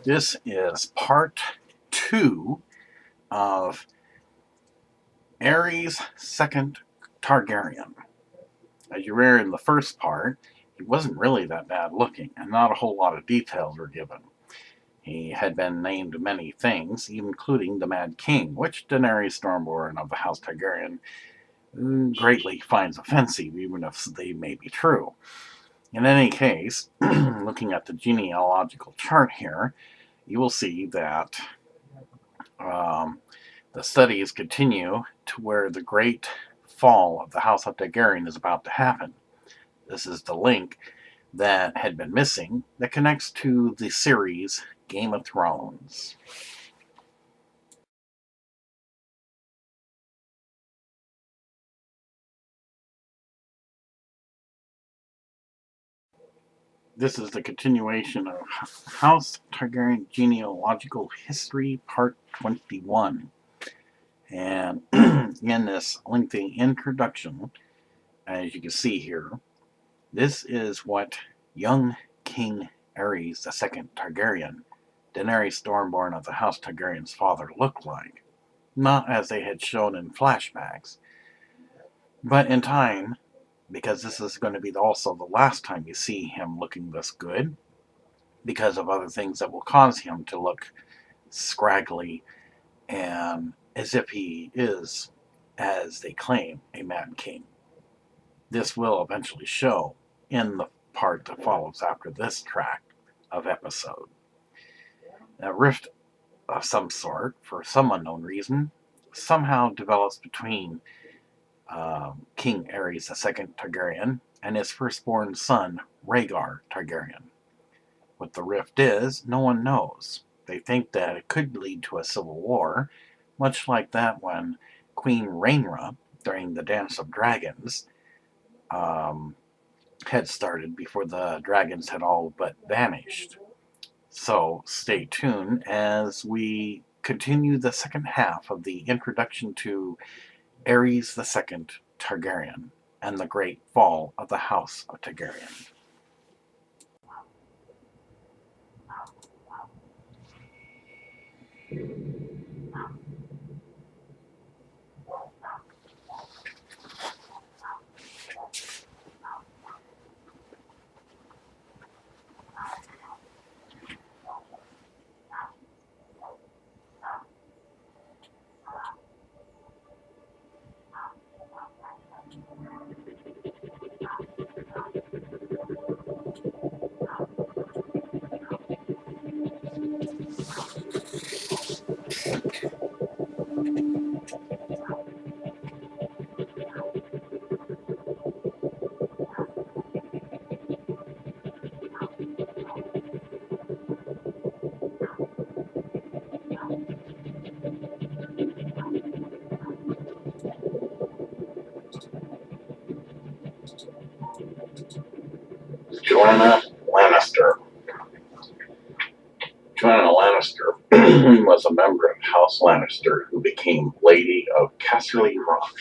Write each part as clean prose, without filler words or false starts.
This is part 2 of Aerys II Targaryen. As you read in the first part, he wasn't really that bad looking, and not a whole lot of details were given. He had been named many things, including the Mad King, which Daenerys Stormborn of the House Targaryen greatly finds offensive, even if they may be true. In any case, looking at the genealogical chart here, you will see that the studies continue to where the great fall of the House of Targaryen is about to happen. This is the link that had been missing that connects to the series Game of Thrones. This is the continuation of House Targaryen Genealogical History, Part 21. And in this lengthy introduction, as you can see here, this is what young King Aerys II Targaryen, Daenerys Stormborn of the House Targaryen's father, looked like. Not as they had shown in flashbacks, but in time, because this is going to be also the last time you see him looking this good, because of other things that will cause him to look scraggly and as if he is, as they claim, a Mad King. This will eventually show in the part that follows after this track of episode. A rift of some sort, for some unknown reason, somehow develops between King Aerys II Targaryen and his firstborn son, Rhaegar Targaryen. What the rift is, no one knows. They think that it could lead to a civil war, much like that when Queen Rhaenyra, during the Dance of Dragons, had started before the dragons had all but vanished. So stay tuned as we continue the second half of the introduction to Aerys II Targaryen and the great fall of the House of Targaryen. Joanna Lannister. Joanna Lannister was a member of House Lannister who became Lady of Casterly Rock,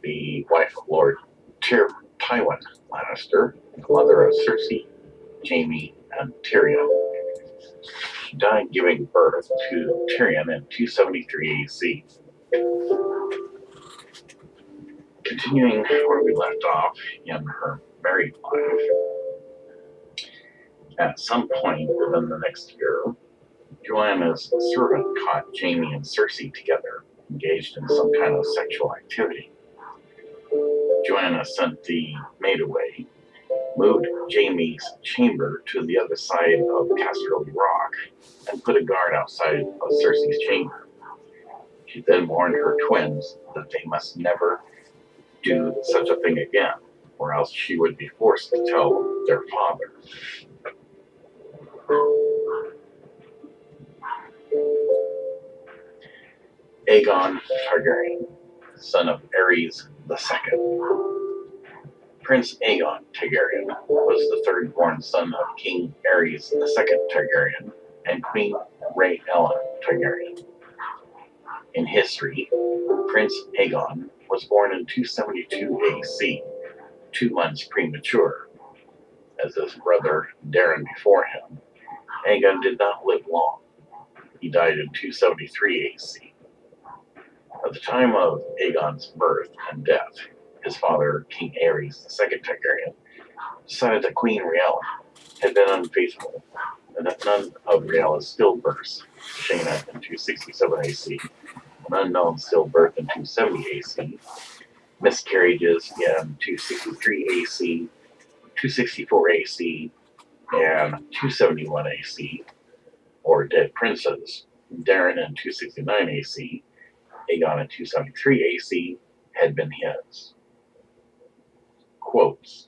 the wife of Lord Tywin Lannister, the mother of Cersei, Jaime, and Tyrion. She died giving birth to Tyrion in 273 AC. Continuing where we left off in her married life, at some point within the next year, Joanna's servant caught Jaime and Cersei together, engaged in some kind of sexual activity. Joanna sent the maid away, moved Jaime's chamber to the other side of Casterly Rock, and put a guard outside of Cersei's chamber. She then warned her twins that they must never do such a thing again, or else she would be forced to tell their father. Aegon Targaryen, son of Aerys II. Prince Aegon Targaryen was the third-born son of King Aerys II Targaryen and Queen Rhaella Targaryen. In history, Prince Aegon was born in 272 AC, 2 months premature, as his brother Daeron before him, Aegon did not live long. He died in 273 AC. At the time of Aegon's birth and death, his father, King Aerys II Targaryen, decided that Queen Rhaella had been unfaithful, and that none of Rhaella's stillbirths, Shayna in 267 AC, an unknown stillbirth in 270 AC, miscarriages in 263 AC, 264 AC, and 271 AC, or dead princes, Daenerys in 269 AC, Aegon in 273 AC, had been his. Quotes: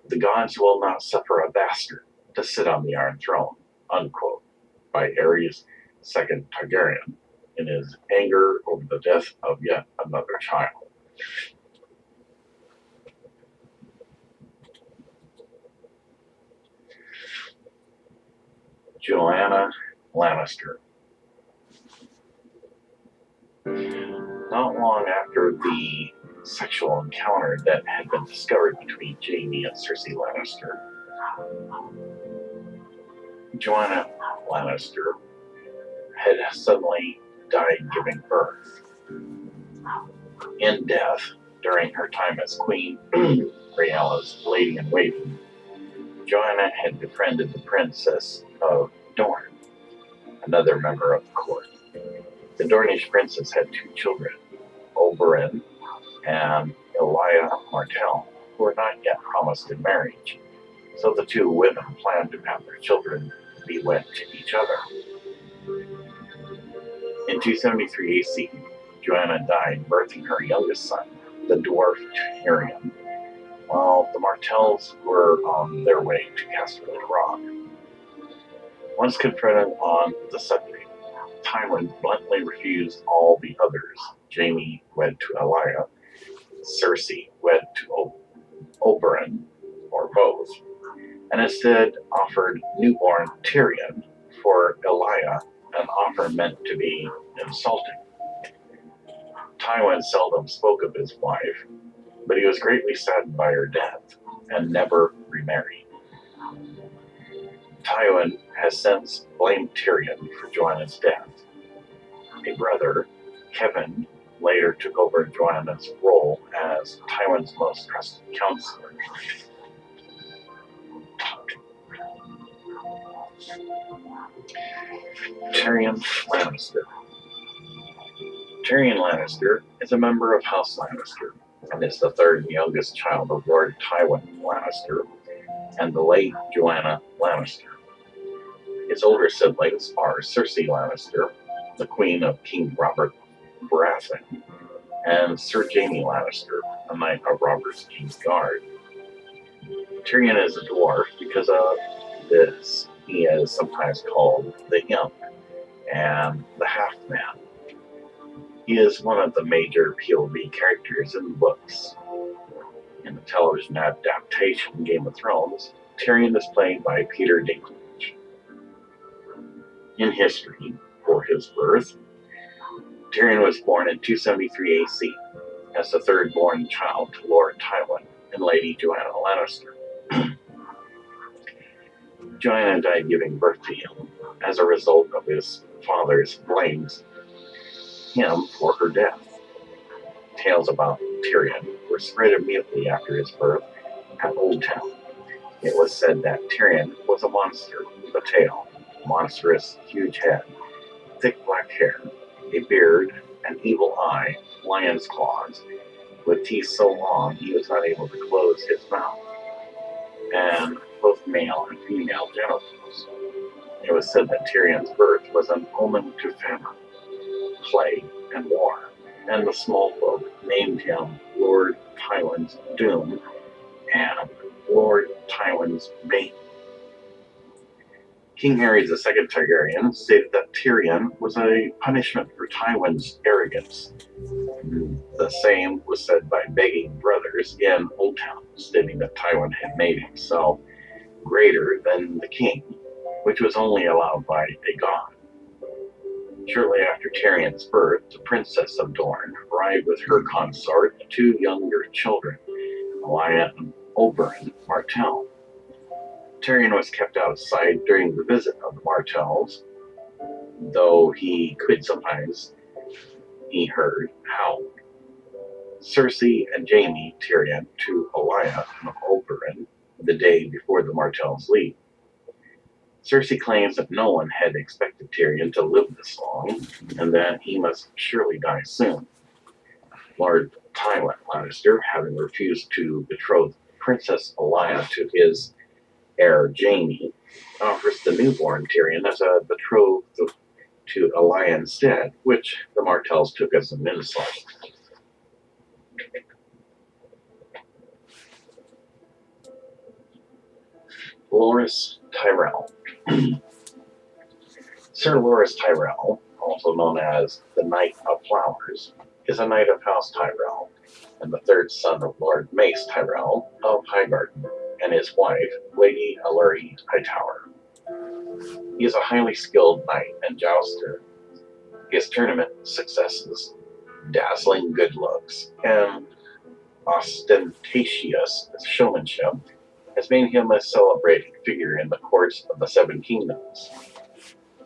"The gods will not suffer a bastard to sit on the Iron Throne," unquote, by Aerys II Targaryen in his anger over the death of yet another child. Joanna Lannister. Not long after the sexual encounter that had been discovered between Jaime and Cersei Lannister, Joanna Lannister had suddenly died giving birth. In death, during her time as queen, Rhaella's lady-in-waiting, Joanna had befriended the Princess of Dorne, another member of the court. The Dornish princess had two children, Oberyn and Elia Martell, who were not yet promised in marriage, so the two women planned to have their children be wed to each other. In 273 AC, Joanna died, birthing her youngest son, the dwarf Tyrion, while the Martells were on their way to Casterly Rock. Once confronted on the subject, Tywin bluntly refused all the others. Jaime wed to Elia, Cersei wed to Oberyn, or both, and instead offered newborn Tyrion for Elia, an offer meant to be insulting. Tywin seldom spoke of his wife, but he was greatly saddened by her death and never remarried. Tywin has since blamed Tyrion for Joanna's death. A brother, Kevin, later took over Joanna's role as Tywin's most trusted counselor. Tyrion Lannister. Tyrion Lannister is a member of House Lannister and is the third youngest child of Lord Tywin Lannister and the late Joanna Lannister. His older siblings are Cersei Lannister, the queen of King Robert Baratheon, and Sir Jaime Lannister, a knight of Robert's King's Guard. Tyrion is a dwarf because of this. He is sometimes called the Imp and the Half-Man. He is one of the major POV characters in the books. In the television adaptation Game of Thrones, Tyrion is played by Peter Dinklage. In history, for his birth, Tyrion was born in 273 AC as the third-born child to Lord Tywin and Lady Joanna Lannister. Joanna died giving birth to him as a result of his father's blames him for her death. Tales about Tyrion were spread immediately after his birth at Old Town. It was said that Tyrion was a monster with a tail, monstrous, huge head, thick black hair, a beard, an evil eye, lion's claws, with teeth so long he was not able to close his mouth, and both male and female genitals. It was said that Tyrion's birth was an omen to famine, plague, and war, and the small folk named him Lord Tywin's Doom and Lord Tywin's Bane. King Aerys II Targaryen stated that Tyrion was a punishment for Tywin's arrogance. The same was said by begging brothers in Old Town, stating that Tywin had made himself greater than the king, which was only allowed by a god. Shortly after Tyrion's birth, the Princess of Dorne arrived with her consort and two younger children, Elia and Oberyn Martell. Tyrion was kept out of sight during the visit of the Martells, though he could sometimes be heard howl. Cersei and Jaime Tyrion to Elia and Oberyn the day before the Martells leave. Cersei claims that no one had expected Tyrion to live this long, and that he must surely die soon. Lord Tywin Lannister, having refused to betroth Princess Elia to his heir Jaime, offers the newborn Tyrion as a betrothed to Elia instead, which the Martells took as an insult. Loras Tyrell. Sir Loras Tyrell, also known as the Knight of Flowers, is a knight of House Tyrell, and the third son of Lord Mace Tyrell of Highgarden, and his wife, Lady Alury Hightower. He is a highly skilled knight and jouster. His tournament successes, dazzling good looks, and ostentatious showmanship has made him a celebrated figure in the courts of the Seven Kingdoms.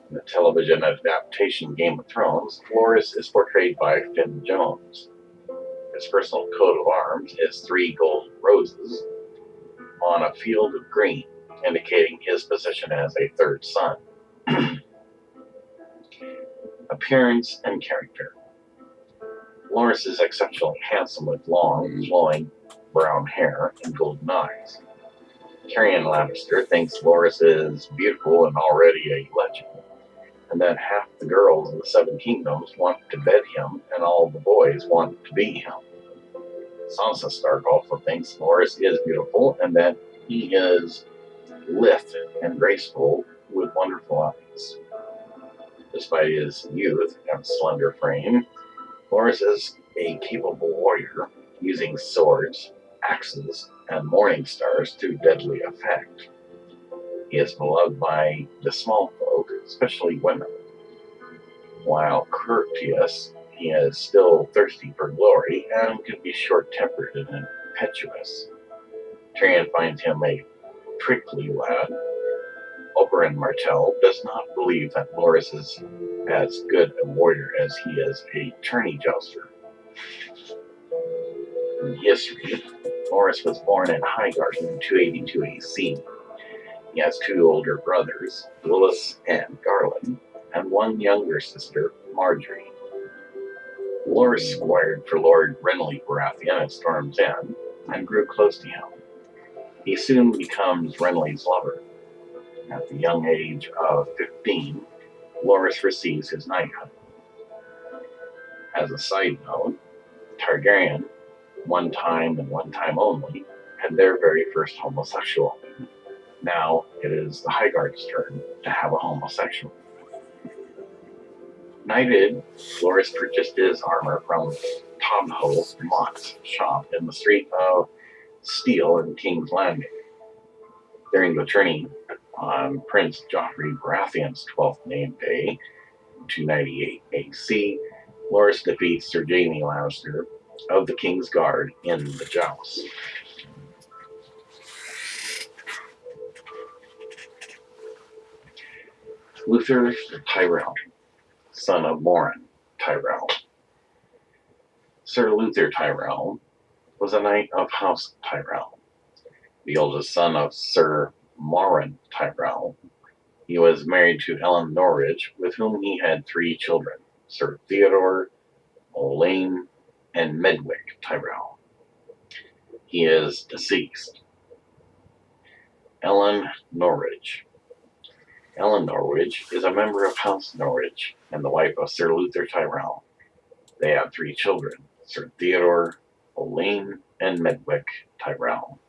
In the television adaptation Game of Thrones, Loras is portrayed by Finn Jones. His personal coat of arms is 3 gold roses on a field of green, indicating his position as a third son. Appearance and character. Loras is exceptionally handsome with long, flowing brown hair and golden eyes. Tyrion Lannister thinks Loras is beautiful and already a legend, and that half the girls in the Seven Kingdoms want to bed him and all the boys want to be him. Sansa Stark also thinks Loras is beautiful and that he is lithe and graceful with wonderful eyes. Despite his youth and slender frame, Loras is a capable warrior, using swords, axes, and morning stars to deadly effect. He is beloved by the small folk, especially women. While courteous, he is still thirsty for glory and can be short-tempered and impetuous. Tyrion finds him a prickly lad. Oberyn Martell does not believe that Loras is as good a warrior as he is a tourney jouster. In history, Loras was born in Highgarden in 282 AC. He has 2 older brothers, Willis and Garland, and 1 younger sister, Marjorie. Loras squired for Lord Renly Baratheon at Storm's End and grew close to him. He soon becomes Renly's lover. At the young age of 15, Loras receives his knighthood. As a side note, Targaryen, one time and one time only, had their very first homosexual. Now it is the Highgarden's turn to have a homosexual. Knighted, Loras purchased his armor from Tomho Mott's shop in the Street of Steel in King's Landing. During the tourney on Prince Joffrey Baratheon's 12th name day, 298 AC, Loras defeats Sir Jaime Lannister of the King's Guard in the joust. Luther Tyrell, son of Morin Tyrell. Sir Luther Tyrell was a knight of House Tyrell, the oldest son of Sir Morin Tyrell. He was married to Ellen Norridge, with whom he had 3 children, Sir Theodore, Olayne, and Medwick Tyrell. He is deceased. Ellen Norridge. Ellen Norridge is a member of House Norridge and the wife of Sir Luther Tyrell. They have 3 children, Sir Theodore, Olayne, and Medwick Tyrell.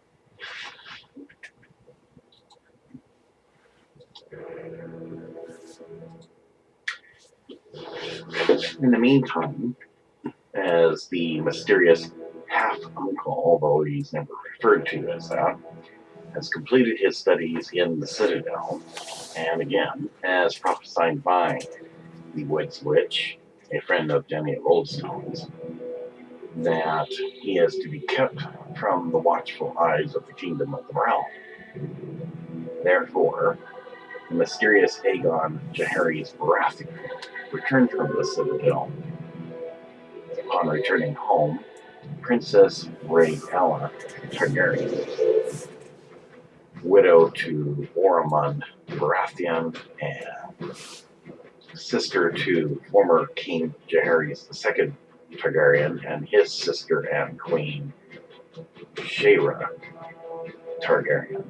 In the meantime, as the mysterious half-uncle, although he's never referred to as that, has completed his studies in the Citadel, and again, as prophesied by the Woods Witch, a friend of Jenny of Oldstone's, that he is to be kept from the watchful eyes of the Kingdom of the Realm. Therefore, the mysterious Aegon Jaehaerys Baratheon returned from the Citadel. Upon returning home, Princess Rhaella Targaryen, widow to Ormond Baratheon and sister to former King Jaehaerys II Targaryen and his sister and Queen Rhaera Targaryen,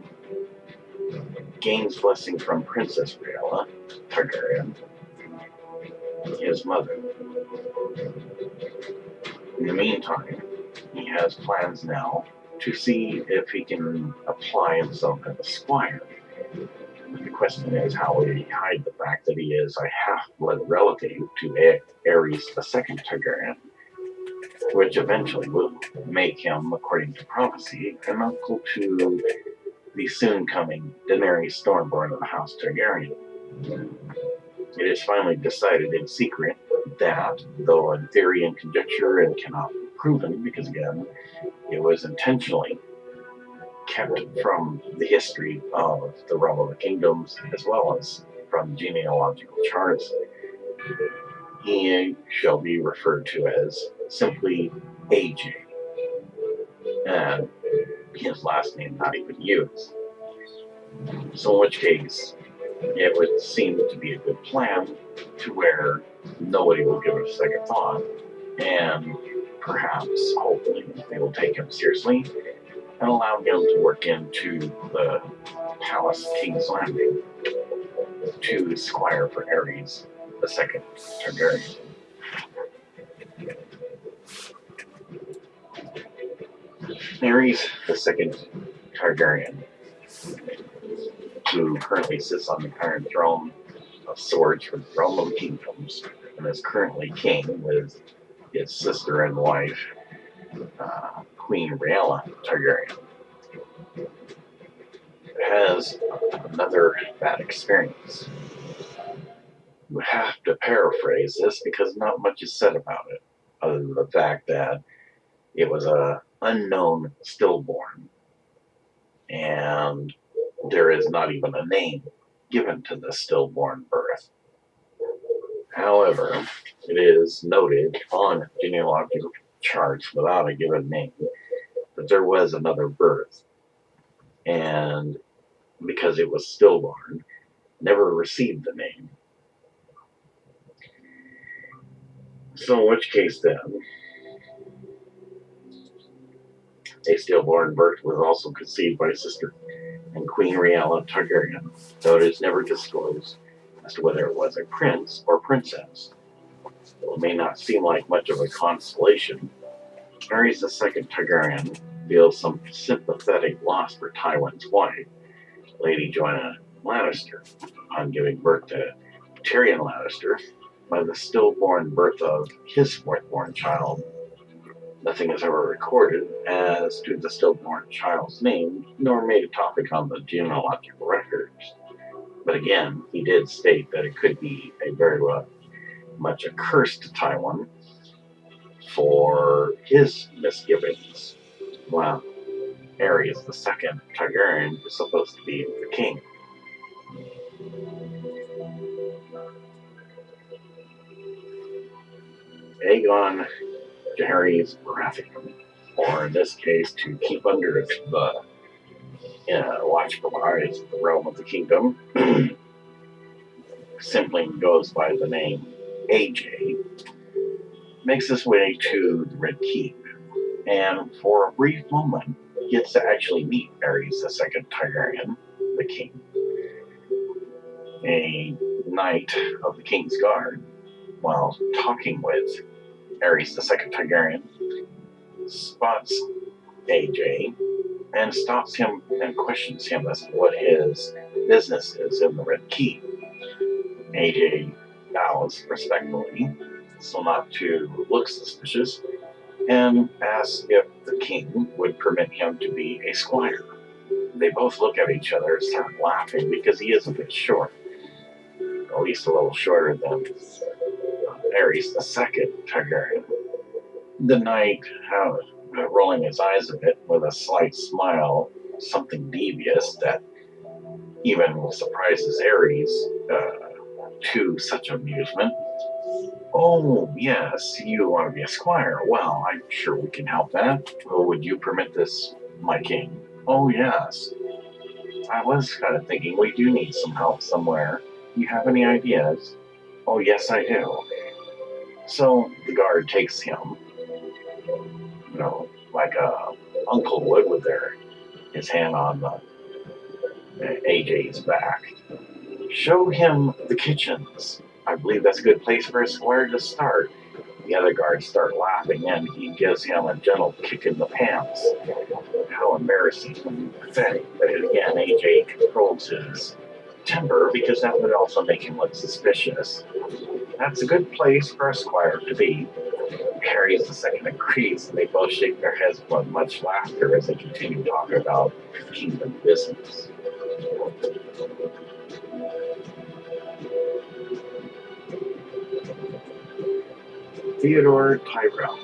gains blessing from Princess Rhaella Targaryen, his mother. In the meantime, he has plans now to see if he can apply himself as a squire. The question is, how will he hide the fact that he is a half-blood relative to Aerys II Targaryen, which eventually will make him, according to prophecy, an uncle to the soon-coming Daenerys Stormborn of the House Targaryen. It is finally decided in secret that, though in theory and conjecture and cannot be proven, because again, it was intentionally kept from the history of the realm of the kingdoms as well as from genealogical charts, he shall be referred to as simply AJ, and his last name not even used. So in which case, it would seem to be a good plan to where nobody will give it a second thought, and perhaps, hopefully, they will take him seriously and allow him to work into the Palace King's Landing to squire for Aerys II Targaryen. Aerys II Targaryen, who currently sits on the Iron Throne of Swords for the Realm of Kingdoms and is currently king with his sister and wife, Queen Rhaella Targaryen, has another bad experience. You have to paraphrase this because not much is said about it, other than the fact that it was an unknown stillborn, and there is not even a name given to the stillborn birth. However, it is noted on genealogical charts without a given name that there was another birth, and because it was stillborn, never received the name. So in which case then, a stillborn birth was also conceived by sister and Queen Rhaella Targaryen, though it is never disclosed as to whether it was a prince or princess. Though it may not seem like much of a consolation, Aerys II Targaryen feels some sympathetic loss for Tywin's wife, Lady Joanna Lannister, upon giving birth to Tyrion Lannister by the stillborn birth of his fourth-born child. Nothing is ever recorded as to the stillborn child's name, nor made a topic on the genealogical records. But again, he did state that it could be a very much a curse to Tywin for his misgivings. Well, Aerys II Targaryen was supposed to be the king. Aegon Jaehaerys Baratheon, or in this case, to keep under the watchful eyes of the realm of the kingdom, simply goes by the name AJ, makes his way to the Red Keep, and for a brief moment gets to actually meet Aerys II Targaryen, the king. A knight of the King's Guard, while talking with Aerys II Targaryen, spots AJ and stops him and questions him as to what his business is in the Red Keep. AJ bows respectfully, so not to look suspicious, and asks if the king would permit him to be a squire. They both look at each other and start laughing because he is a bit short, at least a little shorter than Aerys II Targaryen. The knight, rolling his eyes a bit with a slight smile, something devious that even surprises Aerys to such amusement. Oh, yes, you want to be a squire. Well, I'm sure we can help that. Oh, would you permit this, my king? Oh, yes. I was kind of thinking we do need some help somewhere. You have any ideas? Oh, yes, I do. So the guard takes him, like a uncle would with his hand on AJ's back. Show him the kitchens. I believe that's a good place for a squire to start. The other guards start laughing, and he gives him a gentle kick in the pants. How embarrassing and pathetic. But again, AJ controls his temper because that would also make him look suspicious. That's a good place for a squire to be. Aerys II agrees, and they both shake their heads with much laughter as they continue talking about kingdom business. Theodore Tyrell.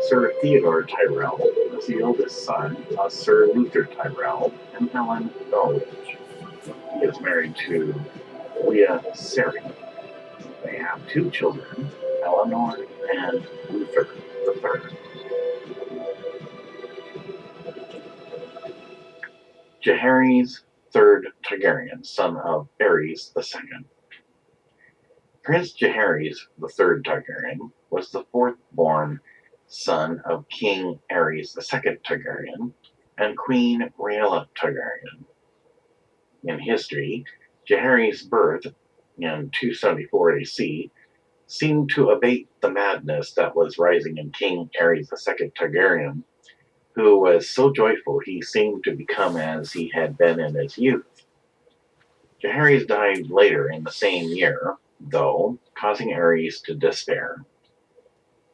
Sir Theodore Tyrell was the eldest son of Sir Luther Tyrell and Helen Norwich. He is married to Viserys. They have two children, Eleanor and Luther III. Jaehaerys III Targaryen, son of Aerys II. Prince Jaehaerys III Targaryen was the fourth-born son of King Aerys II Targaryen and Queen Rhaella Targaryen. In history, Jaehaerys' birth in 274 AC seemed to abate the madness that was rising in King Aerys II Targaryen, who was so joyful he seemed to become as he had been in his youth. Jaehaerys died later in the same year, though, causing Aerys to despair.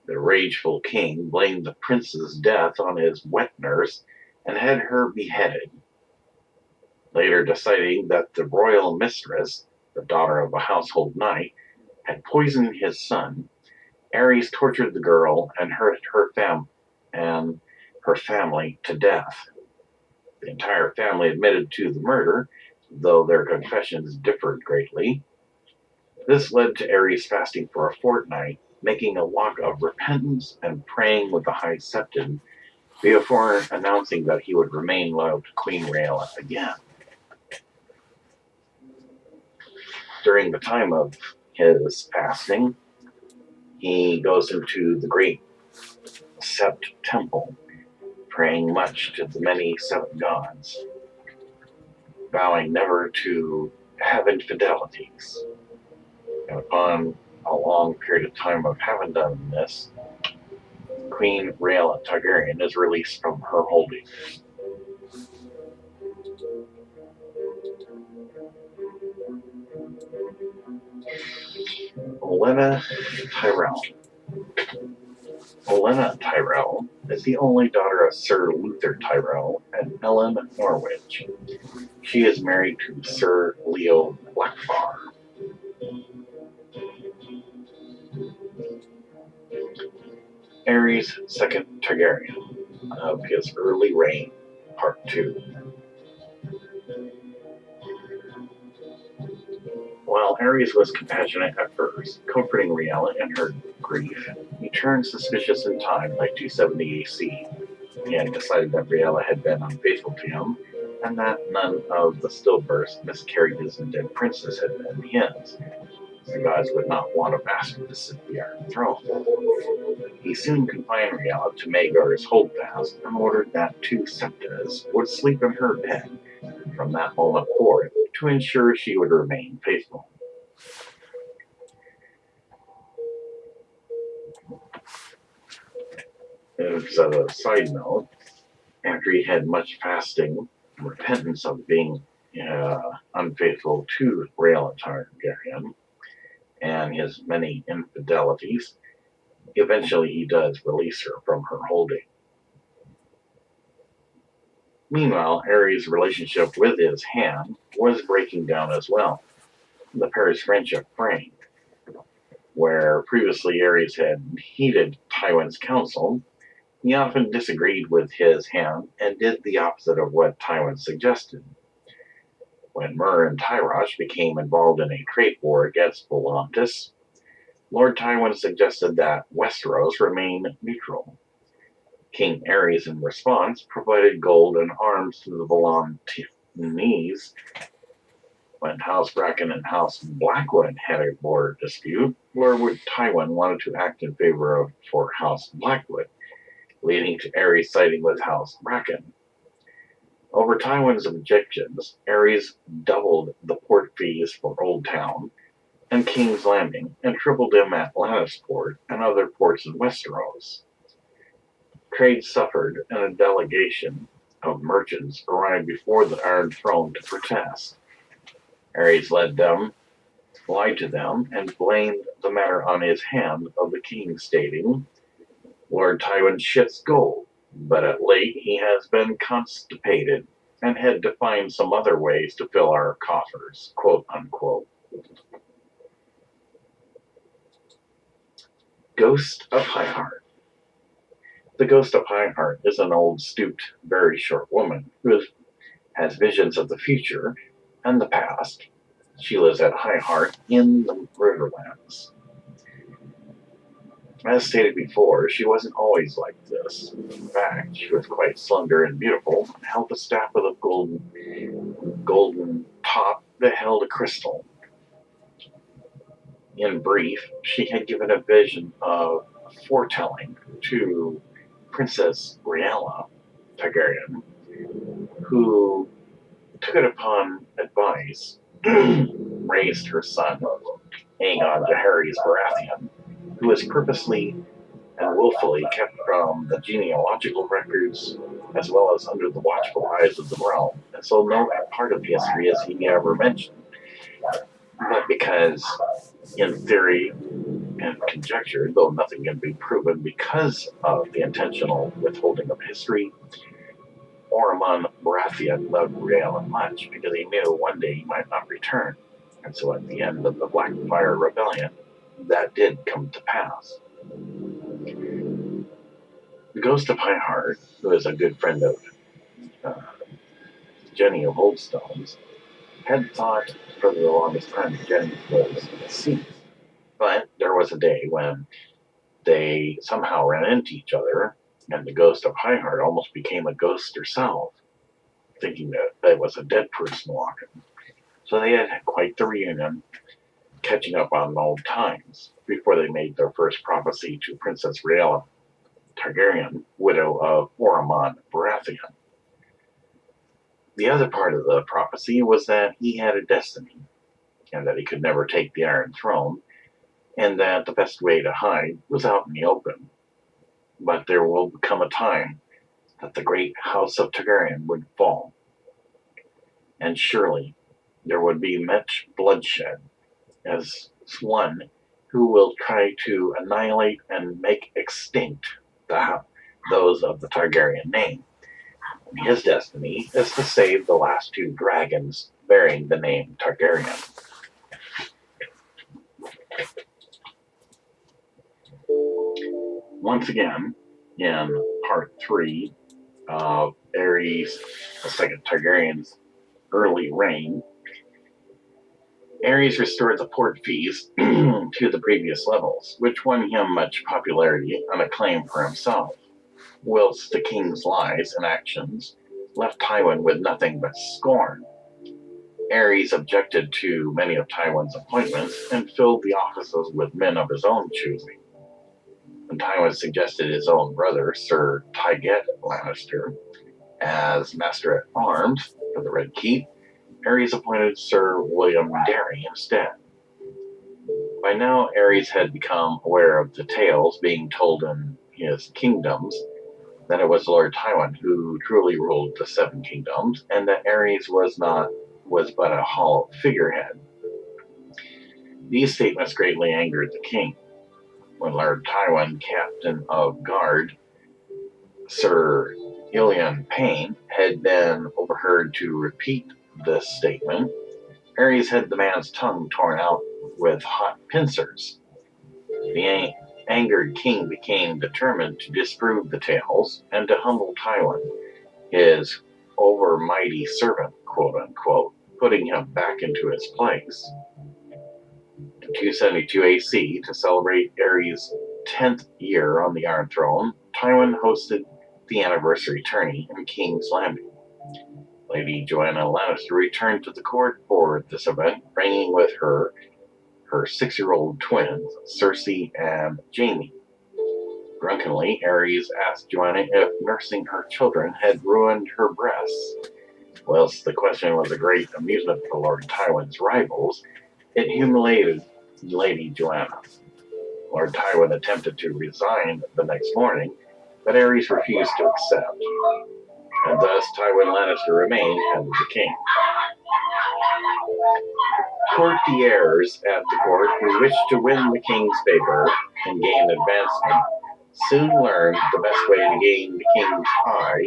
The rageful king blamed the prince's death on his wet nurse and had her beheaded. Later deciding that the royal mistress, the daughter of a household knight, had poisoned his son, Aerys tortured the girl and hurt her family to death. The entire family admitted to the murder, though their confessions differed greatly. This led to Aerys fasting for a fortnight, making a walk of repentance and praying with the High Septon before announcing that he would remain loyal to Queen Rhaella again. During the time of his fasting, he goes into the great Sept temple, praying much to the many seven gods, vowing never to have infidelities. And upon a long period of time of having done this, Queen Rhaella Targaryen is released from her holdings. Olenna Tyrell. Olenna Tyrell is the only daughter of Sir Luther Tyrell and Ellen Norwich. She is married to Sir Leo Blackfar. Aerys II Targaryen, of his early reign, Part 2. While Aerys was compassionate at first, comforting Rhaella in her grief, he turned suspicious in time by 270 AC. He had decided that Rhaella had been unfaithful to him, and that none of the stillbirths miscarriages and dead princes had been his. The gods would not want a bastard to sit the Iron Throne. He soon confined Rhaella to Maegor's holdfast and ordered that two septas would sleep in her bed from that moment forth to ensure she would remain faithful. As a side note, after he had much fasting and repentance of being unfaithful to Rhaella Targaryen and his many infidelities, eventually he does release her from her holding. Meanwhile, Aerys' relationship with his hand was breaking down as well. The pair's friendship framed. Where previously Aerys had heeded Tywin's counsel, he often disagreed with his hand and did the opposite of what Tywin suggested. When Mur and Tyrosh became involved in a trade war against Volantis, Lord Tywin suggested that Westeros remain neutral. King Aerys, in response, provided gold and arms to the Volantese. When House Bracken and House Blackwood had a border dispute, Lord Tywin wanted to act in favor for House Blackwood, leading to Aerys siding with House Bracken. Over Tywin's objections, Aerys doubled the port fees for Old Town and King's Landing and tripled them at Lannisport and other ports in Westeros. Trade suffered, and a delegation of merchants arrived before the Iron Throne to protest. Aerys lied to them, and blamed the matter on his hand of the king, stating, "Lord Tywin shits gold, but at late he has been constipated and had to find some other ways to fill our coffers," quote unquote. Ghost of Highheart. The Ghost of Highheart is an old, stooped, very short woman who has visions of the future and the past. She lives at Highheart in the Riverlands. As stated before, she wasn't always like this. In fact, she was quite slender and beautiful, and held a staff with a golden top that held a crystal. In brief, she had given a vision of foretelling to Princess Rhaella Targaryen, who took it upon advice, raised her son, Aegon Jaehaerys Baratheon, who was purposely and willfully kept from the genealogical records, as well as under the watchful eyes of the realm, and so no part of history is he ever mentioned. But because, in theory and conjecture, though nothing can be proven because of the intentional withholding of history, Ormond Baratheon loved Rhaella much because he knew one day he might not return, and so at the end of the Blackfyre Rebellion, that did come to pass. The Ghost of Highheart, who is a good friend of Jenny of Oldstones, had thought for the longest time that Jenny was deceased. But there was a day when they somehow ran into each other, and the Ghost of Highheart almost became a ghost herself, thinking that that was a dead person walking. So they had quite the reunion, catching up on old times, before they made their first prophecy to Princess Rhaella Targaryen, widow of Ormond Baratheon. The other part of the prophecy was that he had a destiny, and that he could never take the Iron Throne, and that the best way to hide was out in the open. But there will come a time that the great house of Targaryen would fall, and surely there would be much bloodshed, as one who will try to annihilate and make extinct those of the Targaryen name. His destiny is to save the last two dragons bearing the name Targaryen. Once again, in part 3 of Aerys II Targaryen's early reign, Aerys restored the port fees to the previous levels, which won him much popularity and acclaim for himself, whilst the king's lies and actions left Tywin with nothing but scorn. Aerys objected to many of Tywin's appointments and filled the offices with men of his own choosing. When Tywin suggested his own brother, Sir Tygett Lannister, as Master-at-Arms for the Red Keep, Aerys appointed Sir William Darry instead. By now, Aerys had become aware of the tales being told in his kingdoms, that it was Lord Tywin who truly ruled the Seven Kingdoms, and that Aerys was but a hollow figurehead. These statements greatly angered the king. When Lord Tywin, captain of guard, Sir Ilyn Payne, had been overheard to repeat this statement, Aerys had the man's tongue torn out with hot pincers. The angered king became determined to disprove the tales and to humble Tywin, his overmighty servant, quote unquote. putting him back into his place. In 272 AC, to celebrate Aerys' 10th year on the Iron Throne, Tywin hosted the anniversary tourney in King's Landing. Lady Joanna Lannister returned to the court for this event, bringing with her her 6-year-old twins, Cersei and Jaime. Drunkenly, Aerys asked Joanna if nursing her children had ruined her breasts. Whilst the question was a great amusement for Lord Tywin's rivals, it humiliated Lady Joanna. Lord Tywin attempted to resign the next morning, but Aerys refused to accept, and thus Tywin Lannister remained head of the king. Courtiers at the court who wished to win the king's favor and gain advancement soon learned the best way to gain the king's eye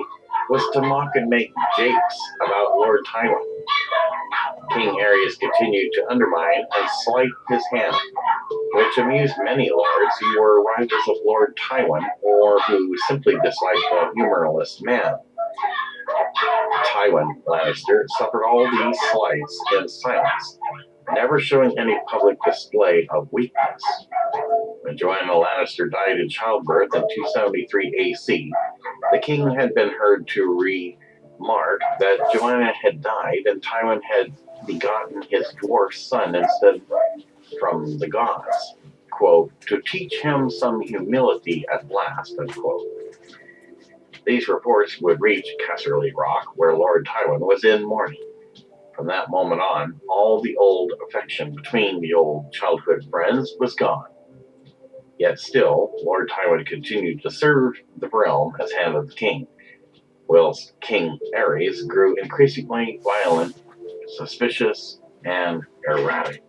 was to mock and make jakes about Lord Tywin. King Aerys continued to undermine and slight his hand, which amused many lords who were rivals of Lord Tywin or who simply disliked the humorless man. Tywin Lannister suffered all these slights in silence, never showing any public display of weakness. When Joanna Lannister died in childbirth in 273 AC, the king had been heard to remark that Joanna had died and Tywin had begotten his dwarf son instead from the gods, quote, to teach him some humility at last, unquote. These reports would reach Casterly Rock, where Lord Tywin was in mourning. From that moment on, all the old affection between the old childhood friends was gone. Yet still, Lord Tywin continued to serve the realm as hand of the king, whilst King Aerys grew increasingly violent, suspicious, and erratic.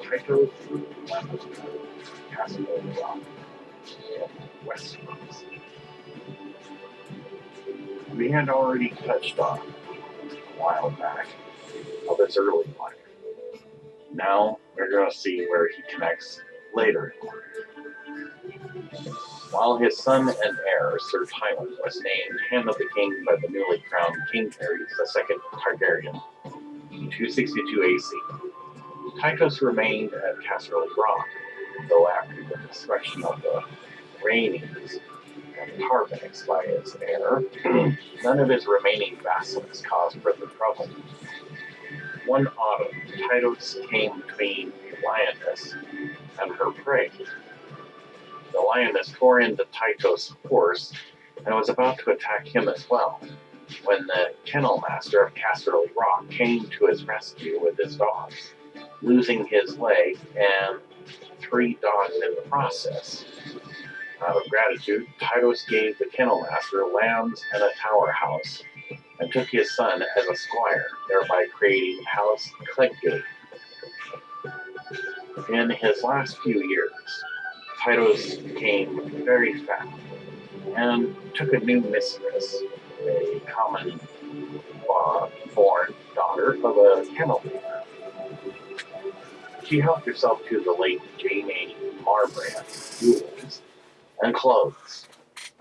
Tycho Castle Rock in Westeros. We had already touched on a while back of his early life. Now we're going to see where he connects later in life. While his son and heir, Sir Tywin, was named Hand of the King by the newly crowned King Aerys II Targaryen in 262 AC, Tychus remained at Casterly Rock, though after the destruction of the Rhaenys and Tarbex by his heir, none of his remaining vassals caused further trouble. One autumn, Tychus came between a lioness and her prey. The lioness tore into Tychus' horse and was about to attack him as well, when the kennel master of Casterly Rock came to his rescue with his dogs, losing his leg and 3 dogs in the process. Out of gratitude, Tychus gave the kennel master lambs and a tower house, and took his son as a squire, thereby creating House Clegane. In his last few years, Tytos became very fat and took a new mistress, a common born daughter of a kennel keeper. She helped herself to the late Jamie Marbrand's jewels and clothes,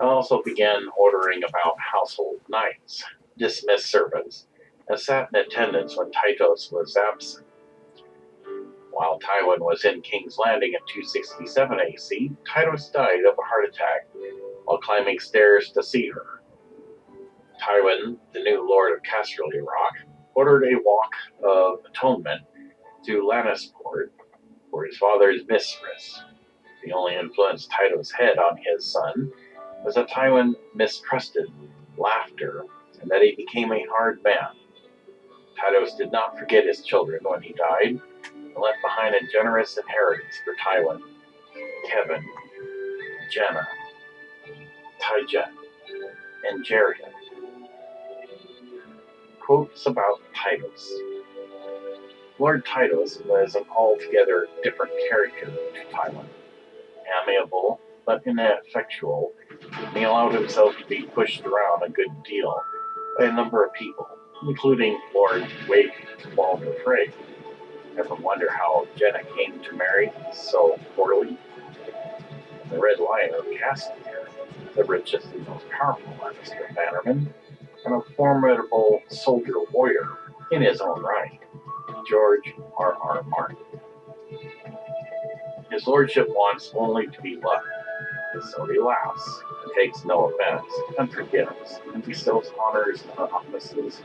and also began ordering about household nights, dismissed servants, and sat in attendance when Tytos was absent. While Tywin was in King's Landing in 267 AC, Tytos died of a heart attack while climbing stairs to see her. Tywin, the new Lord of Casterly Rock, ordered a walk of atonement to Lannisport for his father's mistress. The only influence Tytos had on his son was that Tywin mistrusted laughter and that he became a hard man. Tytos did not forget his children when he died and left behind a generous inheritance for Tywin, Kevin, Jenna, Tyjet, and Jerian. Quotes about Tytos. Lord Tytos was an altogether different character to Tywin. Amiable, but ineffectual, he allowed himself to be pushed around a good deal by a number of people, including Lord Wake Walder Frey. Ever wonder how Jenna came to marry so poorly? The Red Lion of Castamere, the richest and most powerful Lannister bannerman, and a formidable soldier warrior in his own right, George R.R. Martin. His lordship wants only to be loved, and so he laughs, and takes no offense, and forgives, and bestows honors and offices,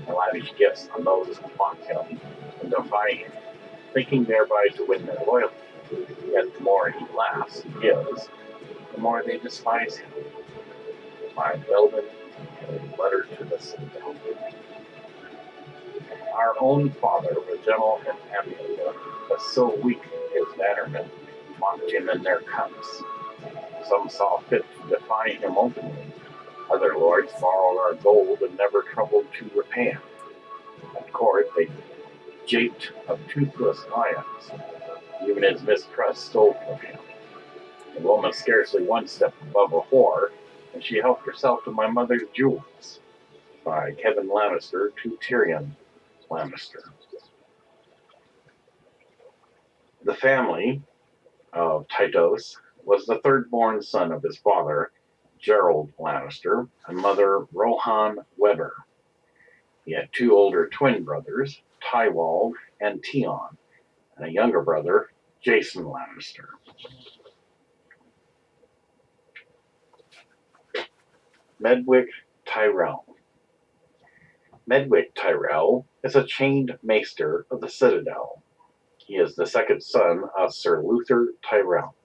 and lavish gifts on those who mock him and defy him, thinking thereby to win their loyalty. Yet the more he laughs and gives, the more they despise him. By Weldon, a letter to the Citadel. Our own father was gentle and amiable, but so weak his bannermen mocked him in their cups. Some saw fit to defy him openly. Other lords borrowed our gold and never troubled to repay him. At court, they japed of toothless lions. Even his mistrust stole from him. The woman scarcely one step above a whore, and she helped herself to my mother's jewels. By Kevin Lannister to Tyrion Lannister. The family of Tytos was the third-born son of his father, Gerald Lannister, and mother Rohan Weber. He had two older twin brothers, Tywald and Tion, and a younger brother, Jason Lannister. Medwick Tyrell. Medwick Tyrell is a chained maester of the Citadel. He is the second son of Sir Luther Tyrell.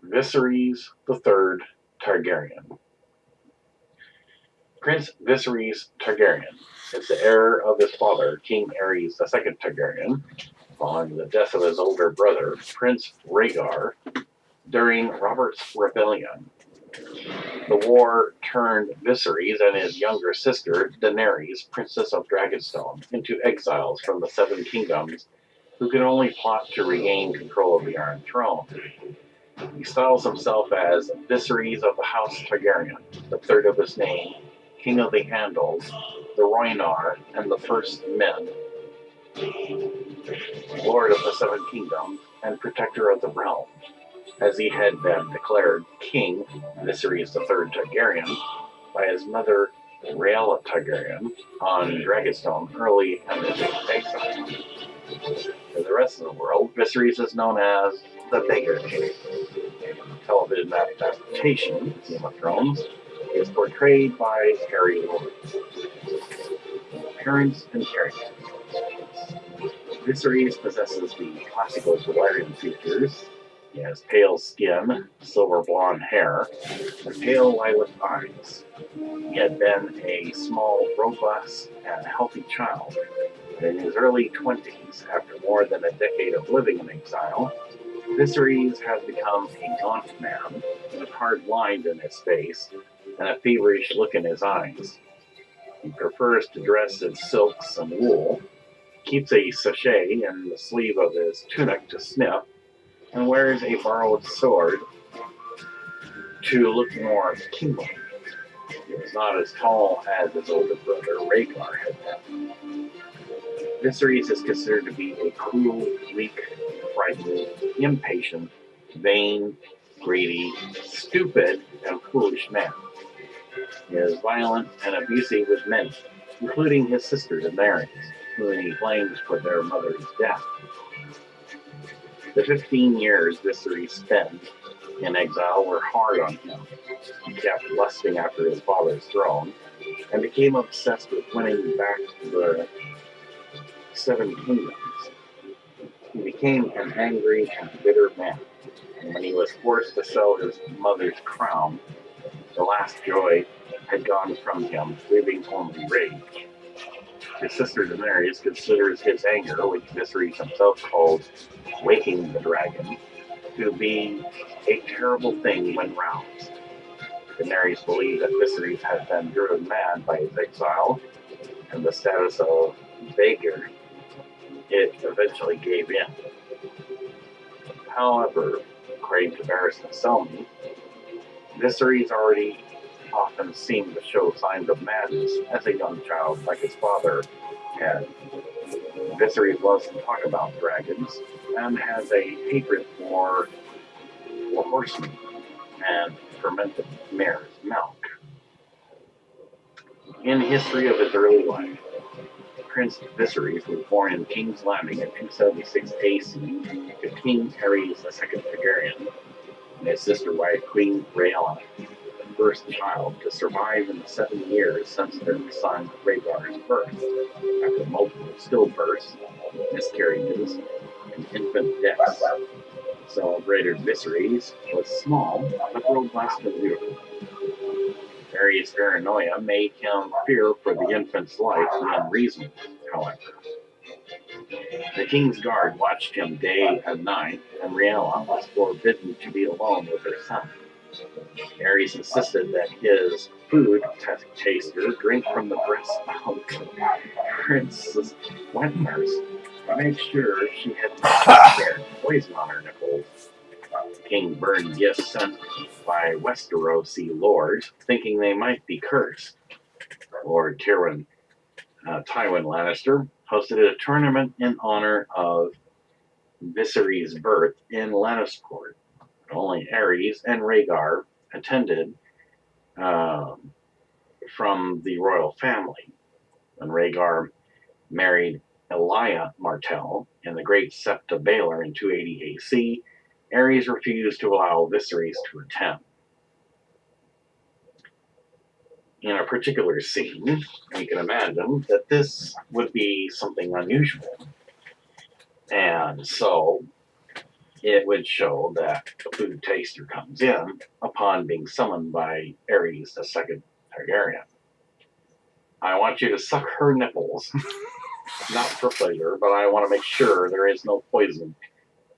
Viserys III Targaryen. Prince Viserys Targaryen is the heir of his father, King Aerys II Targaryen, following the death of his older brother, Prince Rhaegar, during Robert's Rebellion. The war turned Viserys and his younger sister, Daenerys, Princess of Dragonstone, into exiles from the Seven Kingdoms who could only plot to regain control of the Iron Throne. He styles himself as Viserys of the House Targaryen, the third of his name, King of the Andals, the Rhoynar, and the First Men, Lord of the Seven Kingdoms, and Protector of the Realm, as he had been declared King Viserys III Targaryen by his mother Rhaella Targaryen on Dragonstone early in his exile. For the rest of the world, Viserys is known as the Beggar King. In television adaptation, Game of Thrones, he is portrayed by Harry Lord. Appearance and character. Viserys possesses the classical Valyrian features. He has pale skin, silver blonde hair, and pale lilac eyes. He had been a small, robust, and healthy child. In his early 20s, after more than a decade of living in exile, Viserys has become a gaunt man with hard lines in his face and a feverish look in his eyes. He prefers to dress in silks and wool, keeps a sachet in the sleeve of his tunic to sniff, and wears a borrowed sword to look more kingly. He was not as tall as his older brother Rhaegar had been. Viserys is considered to be a cruel, weak, frightened, impatient, vain, greedy, stupid, and foolish man. He is violent and abusive with many, including his sister Daenerys, whom he blames for their mother's death. The 15 years Viserys spent in exile were hard on him. He kept lusting after his father's throne and became obsessed with winning back the Seven Kingdoms. He became an angry and bitter man, and when he was forced to sell his mother's crown, the last joy had gone from him, leaving only rage. His sister Daenerys considers his anger, which Viserys himself called waking the dragon, to be a terrible thing when roused. Daenerys believed that Viserys had been driven mad by his exile and the status of beggar. It eventually gave in. However, according to Daenerys and Selmy, Viserys already often seemed to show signs of madness as a young child, like his father had. Viserys loves to talk about dragons and has a hatred for horsemen and fermented mare's milk. In history of his early life, Prince Viserys was born in King's Landing in 276 AC to King Aerys II Targaryen and his sister wife Queen Rhaella, the first child to survive in the 7 years since their son Rhaegar's birth, after multiple stillbirths, miscarriages, and infant deaths. Celebrated Viserys was small, but robust and beautiful. Aerys' paranoia made him fear for the infant's life beyond reason, however. The king's guard watched him day and night, and Rhaella was forbidden to be alone with her son. Aerys insisted that his food taster drink from the breast of Princess Wentworth to make sure she had not poison on her nipples. The king burned gifts sent by Westerosi lords, thinking they might be cursed. Lord Tywin Lannister hosted a tournament in honor of Viserys' birth in Lannisport. Only Aerys and Rhaegar attended from the royal family. When Rhaegar married Elia Martell in the Great Septa Baelor in 280 AC, Aerys refused to allow Viserys to attend. In a particular scene, you can imagine that this would be something unusual. And so it would show that the food taster comes in upon being summoned by Aerys II Targaryen. I want you to suck her nipples, not for pleasure, but I want to make sure there is no poison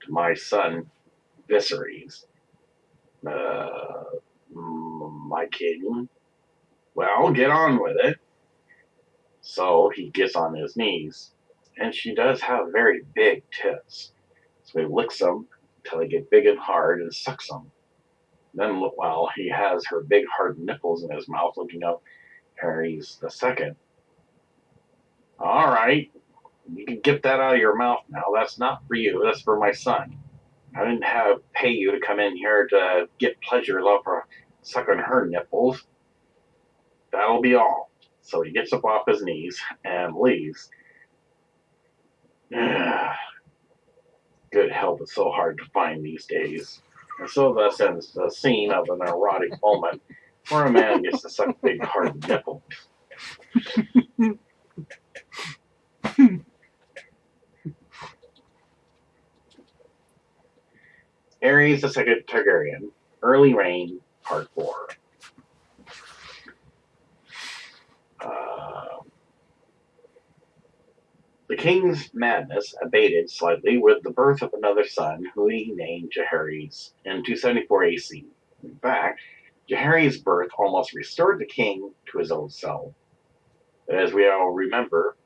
to my son Viserys. My king. Well, get on with it. So he gets on his knees, and she does have very big tits. So he licks them until they get big and hard and sucks them. Then, while he has her big hard nipples in his mouth, looking up Aerys II. All right, you can get that out of your mouth now. That's not for you. That's for my son. I didn't pay you to come in here to get pleasure over sucking her nipples. That'll be all. So he gets up off his knees and leaves. Good help, it's so hard to find these days. And so thus ends the scene of an erotic moment where a man gets to suck big hard nipples. Aerys II Targaryen, Early Reign, Part 4. The king's madness abated slightly with the birth of another son, who he named Jaehaerys in 274 AC. In fact, Jaehaerys' birth almost restored the king to his old self. But as we all remember,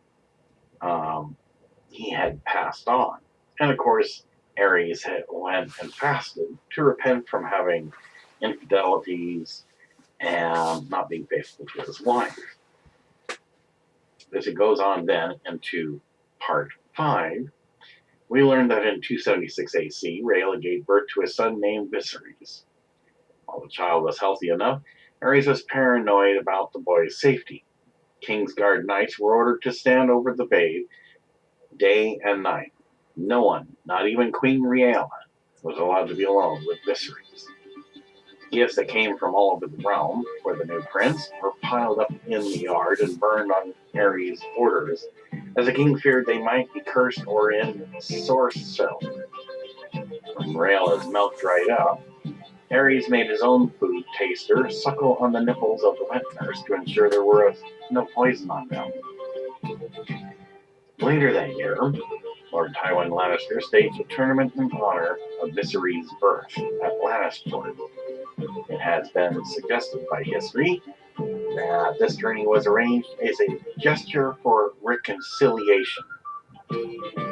he had passed on. And of course, Aerys had went and fasted to repent from having infidelities and not being faithful to his wife. As it goes on then into part 5, we learn that in 276 AC, Rhaella gave birth to a son named Viserys. While the child was healthy enough, Aerys was paranoid about the boy's safety. Kingsguard knights were ordered to stand over the babe day and night. No one, not even Queen Rhaella, was allowed to be alone with Viserys. Gifts that came from all over the realm for the new prince were piled up in the yard and burned on Aerys' orders, as the king feared they might be cursed or in sorcery. When Rhaella's milk dried up, Aerys made his own food taster suckle on the nipples of the wet nurse to ensure there was no poison on them. Later that year, Lord Tywin Lannister staged a tournament in honor of Viserys' birth at Lannisport. It has been suggested by history that this tourney was arranged as a gesture for reconciliation.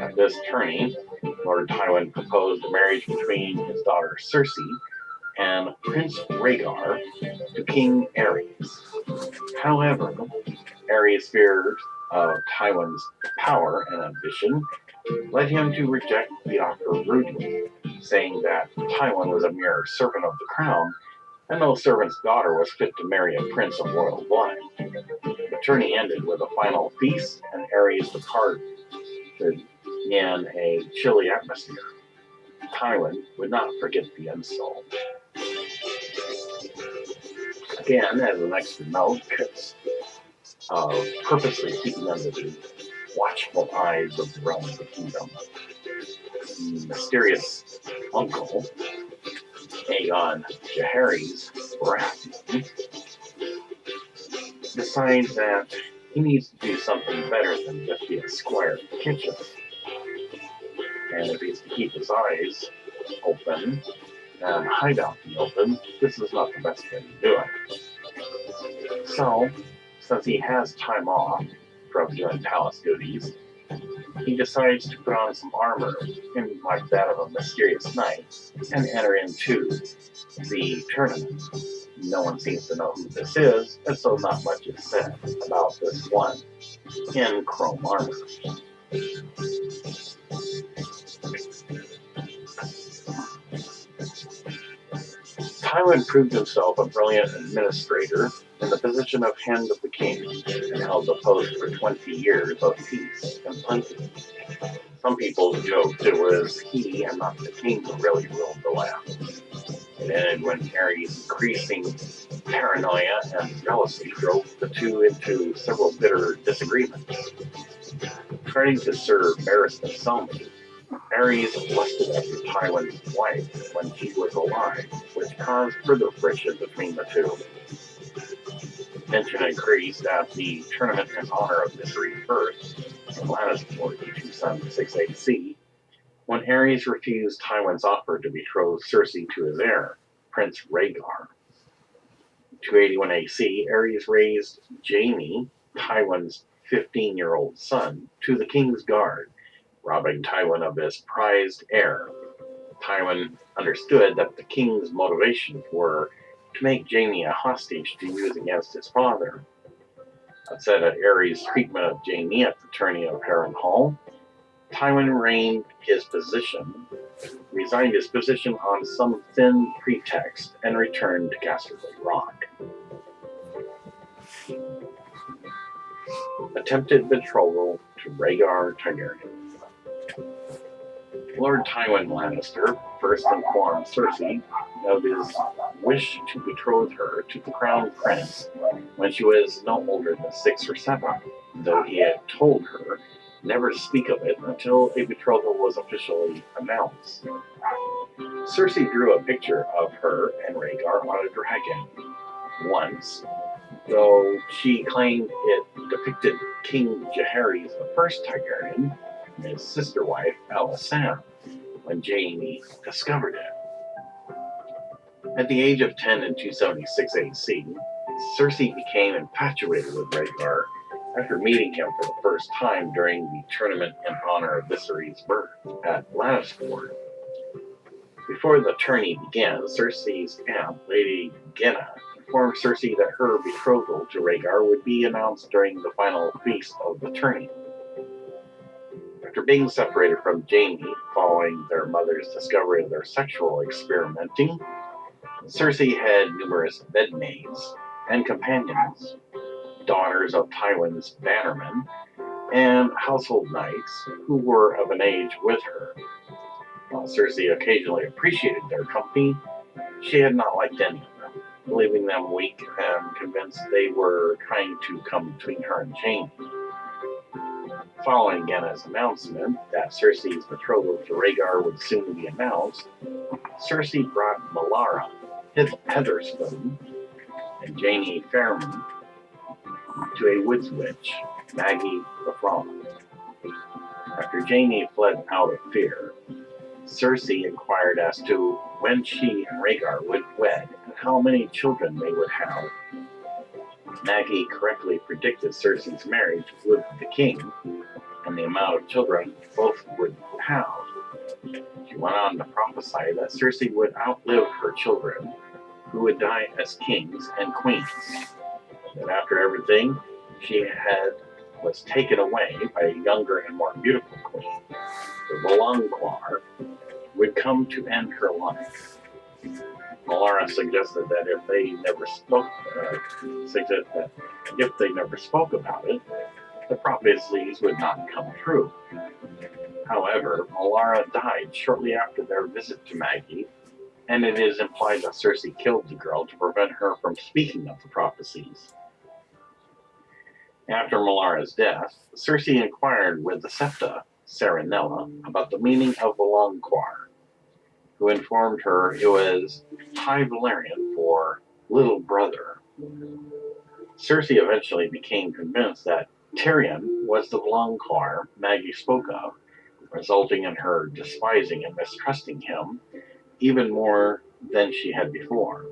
At this tourney, Lord Tywin proposed a marriage between his daughter Cersei and Prince Rhaegar to King Aerys. However, Aerys' fears of Tywin's power and ambition led him to reject the offer rudely, saying that Tywin was a mere servant of the crown, and no servant's daughter was fit to marry a prince of royal blood. The tourney ended with a final feast, and Aerys departed in a chilly atmosphere. Tywin would not forget the insult. Again, as an extra note, purposely keeping under the watchful eyes of the realm of the kingdom, the mysterious uncle, Aegon Jaehaerys Baratheon, decides that he needs to do something better than just be a squire in the kitchen. And if he's to keep his eyes open and hide out in the open, this is not the best way to do it. So, since he has time off from doing palace duties, he decides to put on some armor, like that of a mysterious knight, and enter into the tournament. No one seems to know who this is, and so not much is said about this one in chrome armor. Tywin proved himself a brilliant administrator in the position of Hand of the King, and held the post for 20 years of peace and plenty. Some people joked it was he and not the king who really ruled the land. It ended when Aerys' increasing paranoia and jealousy drove the two into several bitter disagreements. Trying to serve Barristan Selmy, Aerys lusted after Tywin's wife when she was alive, which caused further friction between the two. Tension increased at the tournament in honor of Viserys' birth in Lannisport 276 AC, when Aerys refused Tywin's offer to betroth Cersei to his heir, Prince Rhaegar. 281 AC, Aerys raised Jaime, Tywin's 15-year-old son, to the king's guard, robbing Tywin of his prized heir. Tywin understood that the king's motivations were to make Jaime a hostage to use against his father. Upset at Aerys' treatment of Jaime at the tourney of Harrenhal, Tywin resigned his position on some thin pretext, and returned to Casterly Rock. Attempted betrothal to Rhaegar Targaryen. Lord Tywin Lannister first informed Cersei of his wish to betroth her to the crown prince when she was no older than 6 or 7, though he had told her never to speak of it until a betrothal was officially announced. Cersei drew a picture of her and Rhaegar on a dragon once, though she claimed it depicted King Jaehaerys I Targaryen and his sister wife Alysanne when Jaime discovered it. At the age of 10 in 276 AC, Cersei became infatuated with Rhaegar After meeting him for the first time during the tournament in honor of Viserys' birth at Lannisport. Before the tourney began, Cersei's aunt, Lady Genna, informed Cersei that her betrothal to Rhaegar would be announced during the final feast of the tourney. After being separated from Jaime following their mother's discovery of their sexual experimenting, Cersei had numerous bedmaids and companions, daughters of Tywin's bannermen, and household knights who were of an age with her. While Cersei occasionally appreciated their company, she had not liked any of them, believing them weak and convinced they were trying to come between her and Jaime. Following Genna's announcement that Cersei's betrothal to Rhaegar would soon be announced, Cersei brought Melara, Heatherspoon, and Jaime Fairman to a woods witch, Maggie the Frog. After Jaime fled out of fear, Cersei inquired as to when she and Rhaegar would wed and how many children they would have. Maggie correctly predicted Cersei's marriage with the king and the amount of children both would have. She went on to prophesy that Cersei would outlive her children, who would die as kings and queens. That after everything she had was taken away by a younger and more beautiful queen, the Valonqar, would come to end her life. Melara suggested that if they never spoke about it, the prophecies would not come true. However, Melara died shortly after their visit to Maggie, and it is implied that Cersei killed the girl to prevent her from speaking of the prophecies. After Melara's death, Cersei inquired with the Septa, Saranella, about the meaning of Valonqar, who informed her it was High Valyrian for little brother. Cersei eventually became convinced that Tyrion was the Valonqar Maggie spoke of, resulting in her despising and mistrusting him even more than she had before.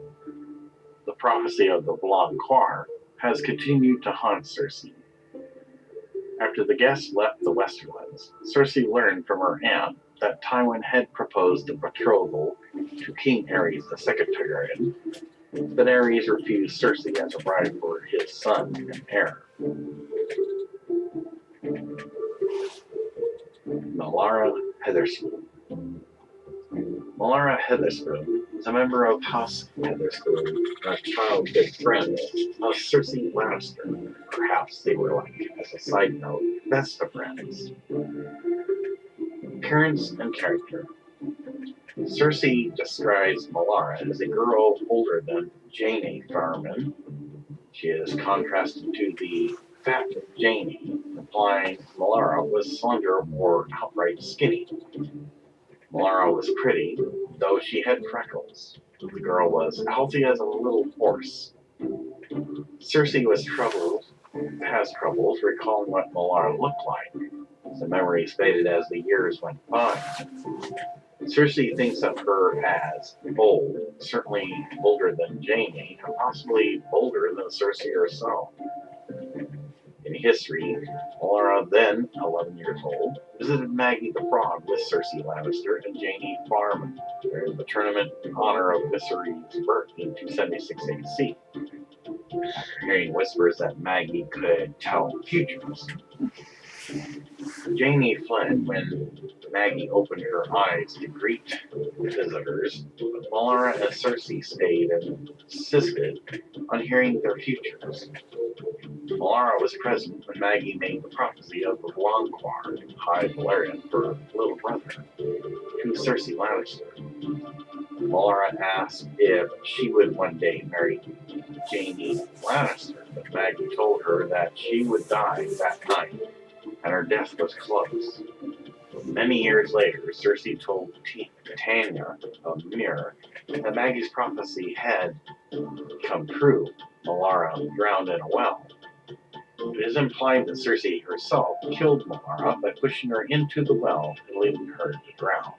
The prophecy of the Valonqar has continued to haunt Cersei. After the guests left the Westerlands, Cersei learned from her aunt that Tywin had proposed a betrothal to King Aerys II Targaryen, but Aerys refused Cersei as a bride for his son and heir. Melara Heatherspoon. Melara Heatherspoon is a member of House Heatherspoon, a childhood friend of Cersei Lannister. Perhaps they were, like, as a side note, best of friends. Appearance and character. Cersei describes Melara as a girl older than Jaime Farman. She is contrasted to the fat Jaime, implying Melara was slender or outright skinny. Melara was pretty, though she had freckles. The girl was healthy as a little horse. Cersei has troubles recalling what Melara looked like. The memories faded as the years went by. Cersei thinks of her as bold, certainly bolder than Jaime, and possibly bolder than Cersei herself. In history, Melara, then 11 years old, visited Maggie the Frog with Cersei Lannister and Jaime Farman during the tournament in honor of Viserys' birth in 276 AC. After hearing whispers that Maggie could tell futures, Jaime fled when Maggie opened her eyes to greet visitors, but Melara and Cersei stayed and insisted on hearing their futures. Melara was present when Maggie made the prophecy of the Valonqar, High Valyrian for little brother, to Cersei Lannister. Melara asked if she would one day marry Jaime Lannister, but Maggie told her that she would die that night, and her death was close. Many years later, Cersei told Tanya of Myr that Maggie's prophecy had come true. Melara drowned in a well. It is implied that Cersei herself killed Melara by pushing her into the well and leaving her to drown.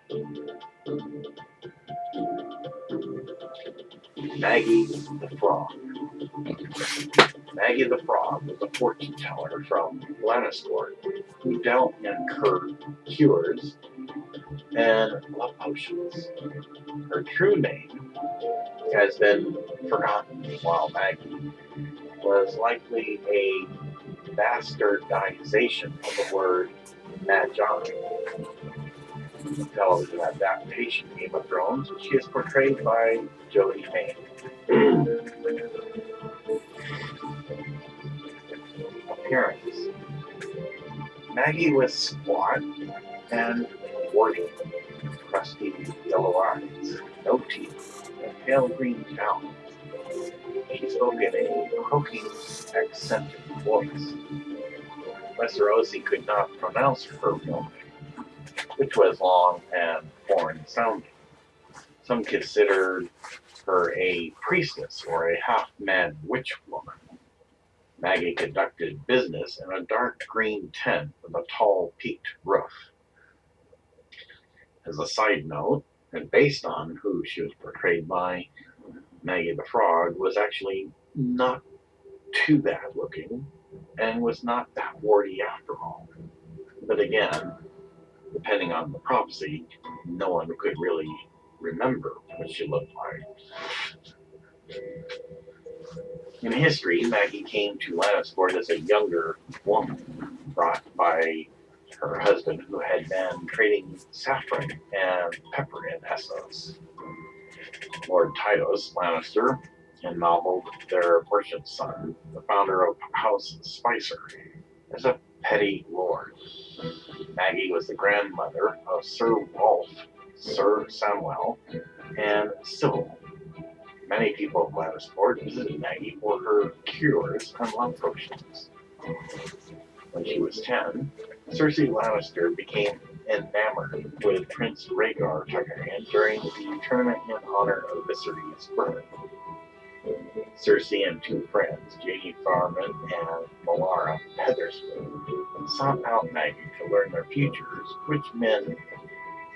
Maggie the Frog. Maggie the Frog was a fortune teller from Lannisport who dealt in cures and love potions. Her true name has been forgotten, while Maggie was likely a bastardization of the word Magi. The television adaptation Game of Thrones, which she is portrayed by Jodie May. Appearance: Maggie was squat and warty, crusty yellow eyes, no teeth, and pale green talons. She spoke in a croaking, accented voice. Viserys could not pronounce her real name, which was long and foreign-sounding. Some considered her a priestess or a half-mad witch woman. Maggie conducted business in a dark green tent with a tall, peaked roof. As a side note, and based on who she was portrayed by, Maggie the Frog was actually not too bad looking and was not that warty after all. But again, depending on the prophecy, no one could really remember what she looked like. In history, Maggie came to Lannisport as a younger woman, brought by her husband, who had been trading saffron and pepper in Essos. Lord Tytos Lannister ennobled their worship son, the founder of House Spicer, as a petty lord. Maggie was the grandmother of Sir Rolf, Sir Samuel, and Sybil. Many people of Lannisport visited Maggie for her cures and love potions. When she was 10, Cersei Lannister became enamored with Prince Rhaegar Targaryen during the tournament in honor of Viserys' birth. Cersei and two friends, Jaime Farman and Melara Hetherspoon, sought out Maggie to learn their futures, which men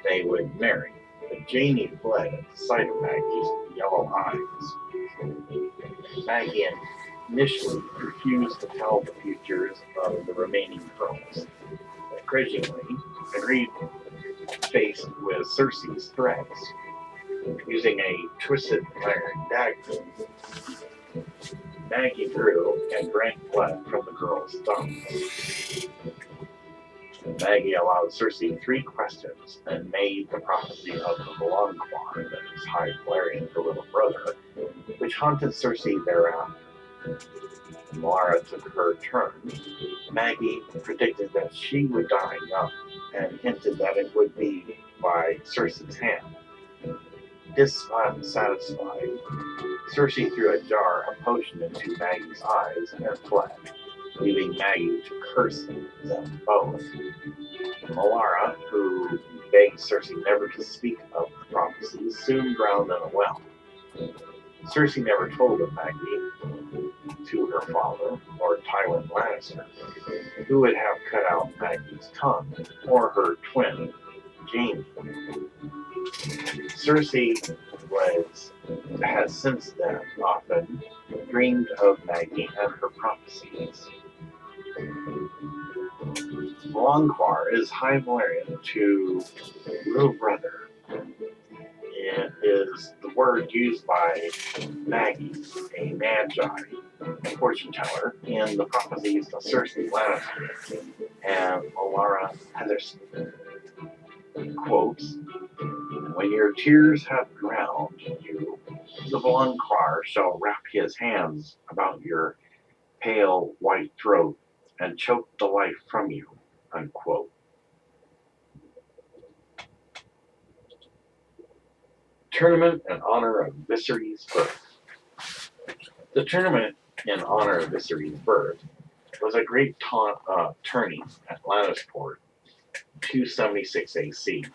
they would marry. But Jaime fled at the sight of Maggie's yellow eyes. Maggie initially refused to tell the futures of the remaining girls, but grudgingly agreed faced with Cersei's threats. Using a twisted iron dagger, Maggie drew and drank blood from the girl's thumbs. Maggie allowed Cersei 3 questions and made the prophecy of the Melanchoir, that is High Valerian, her little brother, which haunted Cersei thereafter. When Melara took her turn, Maggie predicted that she would die young and hinted that it would be by Cersei's hand. Dissatisfied, Cersei threw a jar of potion into Maggie's eyes and fled, leaving Maggie to curse them both. Melara, who begged Cersei never to speak of the prophecies, soon drowned in a well. Cersei never told of Maggie to her father, Lord Tywin Lannister, who would have cut out Maggie's tongue, or her twin, Jaime. Cersei has since then often dreamed of Maggie and her prophecies. Melanchoir is High Valerian to little brother. It is the word used by Maggie, a magi, a fortune teller, in the prophecies of Cersei Lannister and Melara Hetherspoon. Quotes, "When your tears have drowned you, the Melanchoir shall wrap his hands about your pale white throat and choke the life from you." Unquote. Tournament in honor of Viserys' birth. The tournament in honor of Viserys' birth was a great tourney at Lannisport, 276 AC.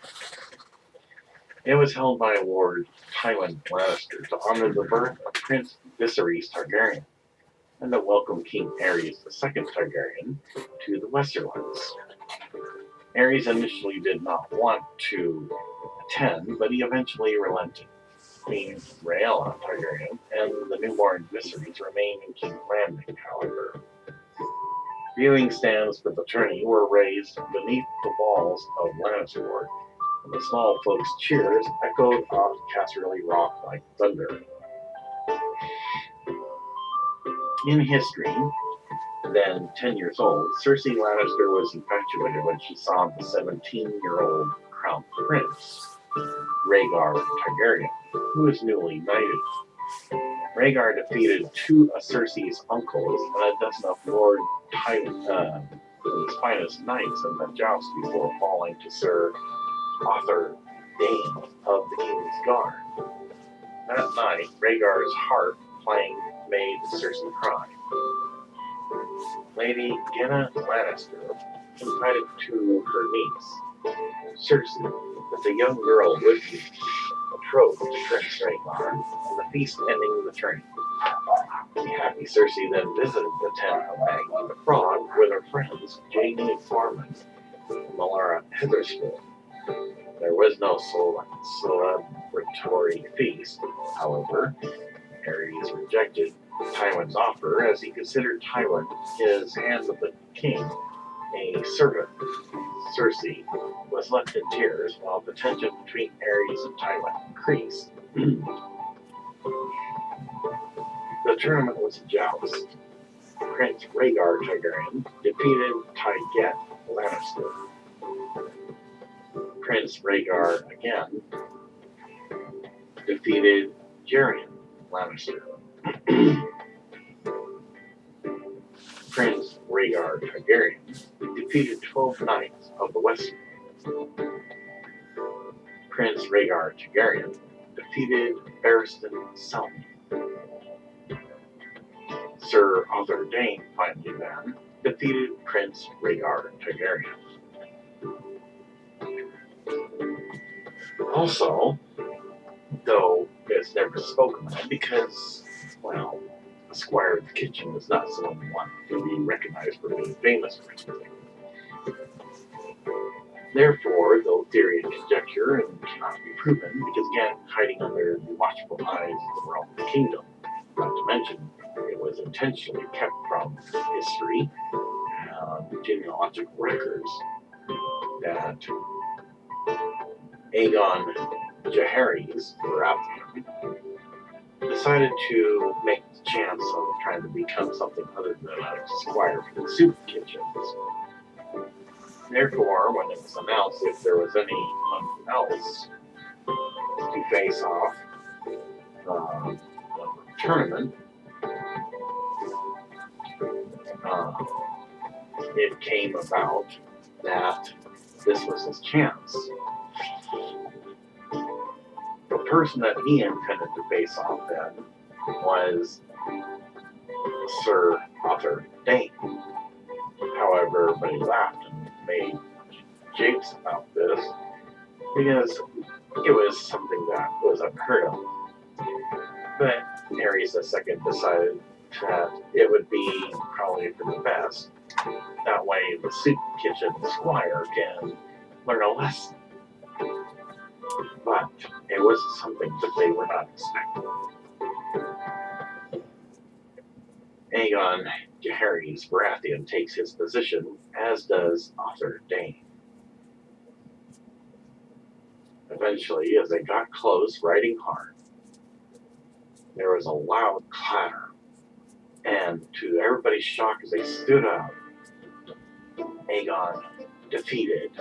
It was held by Lord Tywin Lannister to honor the birth of Prince Viserys Targaryen and to welcome King Aerys II Targaryen to the Westerlands. Aerys initially did not want to attend, but he eventually relented. Queen Rhaella Targaryen and the newborn Viserys remained in King's Landing, however. Viewing stands for the tourney were raised beneath the walls of Lannisport, and the small folks' cheers echoed off Casterly Rock like thunder. In history, then 10 years old, Cersei Lannister was infatuated when she saw the 17-year-old crown prince, Rhaegar Targaryen, who was newly knighted. Rhaegar defeated two of Cersei's uncles and a dozen of Lord Tywin's finest knights in the joust before falling to Sir Arthur Dayne of the King's Guard. That night, Rhaegar's harp playing made Cersei cry. Lady Genna Lannister confided to her niece, Cersei, that the young girl would be betrothed to Prince Rhaegar, and the feast ending the tourney. The happy Cersei then visited the tent of Maggie the Frog with her friends Jaime Farman and Melara Hethersfield. There was no celebratory feast, however. Aerys rejected Tywin's offer as he considered Tywin his hand of the king a servant. Cersei was left in tears while the tension between Aerys and Tywin increased. The tournament was a joust. Prince Rhaegar Targaryen defeated Tyget Lannister. Prince Rhaegar again defeated Jaron Lannister. Prince Rhaegar Targaryen defeated 12 knights of the West. Prince Rhaegar Targaryen defeated Barristan Selmy. Sir Arthur Dayne finally then defeated Prince Rhaegar Targaryen. Also, though it's never spoken of because, well, a squire of the kitchen is not someone you want to be recognized for being famous or anything. Therefore, though theory and conjecture and cannot be proven, because again, hiding under the watchful eyes of the Roman kingdom, not to mention it was intentionally kept from history and genealogical records, that Aegon Jaehaerys, or Absalom, decided to make the chance of trying to become something other than a squire for the soup kitchens. Therefore, when it was announced if there was anyone else to face off the tournament, it came about that this was his chance. The person that he intended to face off then was Sir Arthur Dayne. However, everybody laughed and made jokes about this because it was something that was unheard of. But Aerys II decided that it would be probably for the best. That way the soup kitchen squire can learn a lesson. But it was something that they were not expecting. Aegon Jaehaerys Baratheon takes his position, as does Arthur Dayne. Eventually, as they got close, riding hard, there was a loud clatter, and to everybody's shock as they stood up, Aegon defeated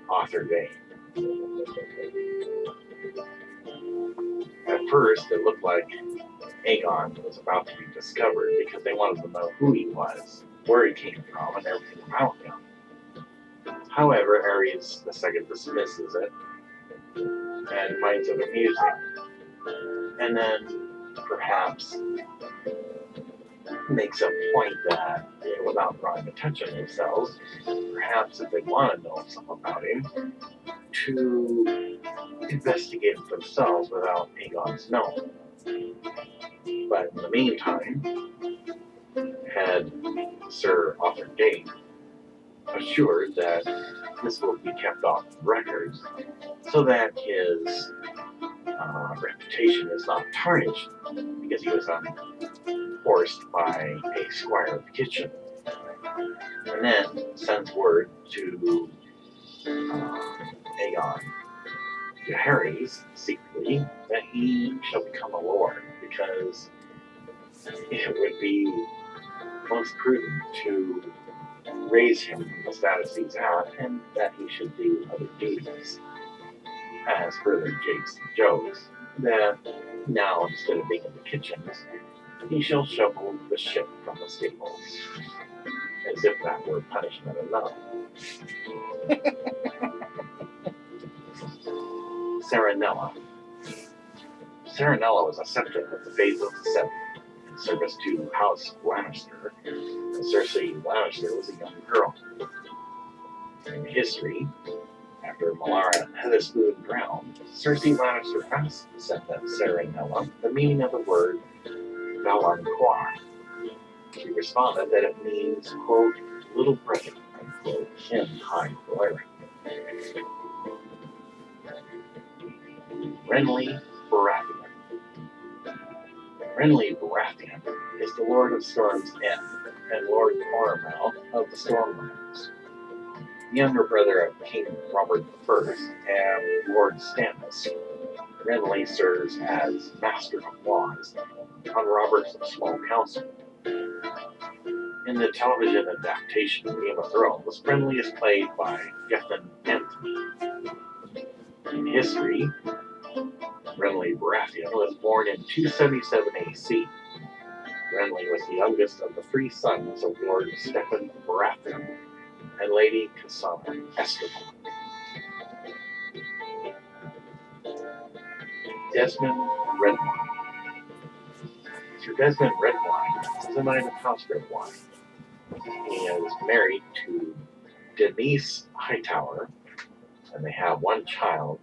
Arthur Dayne. At first, it looked like Aegon was about to be discovered because they wanted to know who he was, where he came from, and everything about him. However, Aerys II dismisses it and finds it amusing. And then, perhaps, makes a point that, without drawing attention to themselves, perhaps if they want to know something about him, to investigate it themselves without Aegon's knowing. But in the meantime, had Sir Arthur Dayne assured that this will be kept off the records so that his reputation is not tarnished because he was unhorsed by a squire of the kitchen, and then sends word to Aegon to Aerys secretly that he shall become a lord because it would be most prudent to raise him from the status he's at and that he should do other duties. As further jakes and jokes, that now instead of being in the kitchens, he shall shovel the ship from the stables. As if that were punishment enough. Serenella. Serenella was a subject of the Phases VII in service to House Lannister, and Cersei Lannister was a young girl. In history, after Melara Heatherspoon drowned, Cersei Lannister asked the descendant Serenella the meaning of the word Valancourt. She responded that it means, quote, little brother, unquote, in High Valyrian. Renly Baratheon. Renly Baratheon is the Lord of Storm's End and Lord Paramount of the Stormlands. The younger brother of King Robert I and Lord Stannis, Renly serves as Master of Laws on Robert's small council. In the television adaptation of Game of Thrones, Renly is played by Gethin Anthony. In history, Renly Baratheon was born in 277 AC. Renly was the youngest of the three sons of Lord Stephen Baratheon and Lady Cassandra Esteban. Desmond Redwine. Sir Desmond Redwine is a knight of House Redwine. He is married to Denise Hightower, and they have one child,